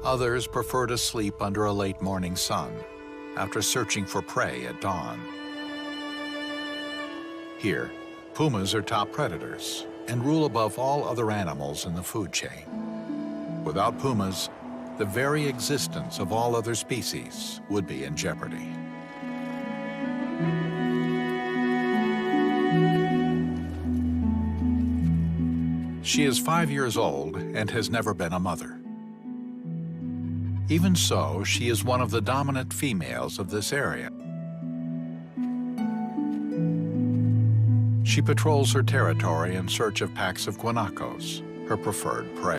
Others prefer to sleep under a late morning sun after searching for prey at dawn. Here, pumas are top predators and rule above all other animals in the food chain. Without pumas, the very existence of all other species would be in jeopardy. She is 5 years old and has never been a mother. Even so, she is one of the dominant females of this area. She patrols her territory in search of packs of guanacos, her preferred prey.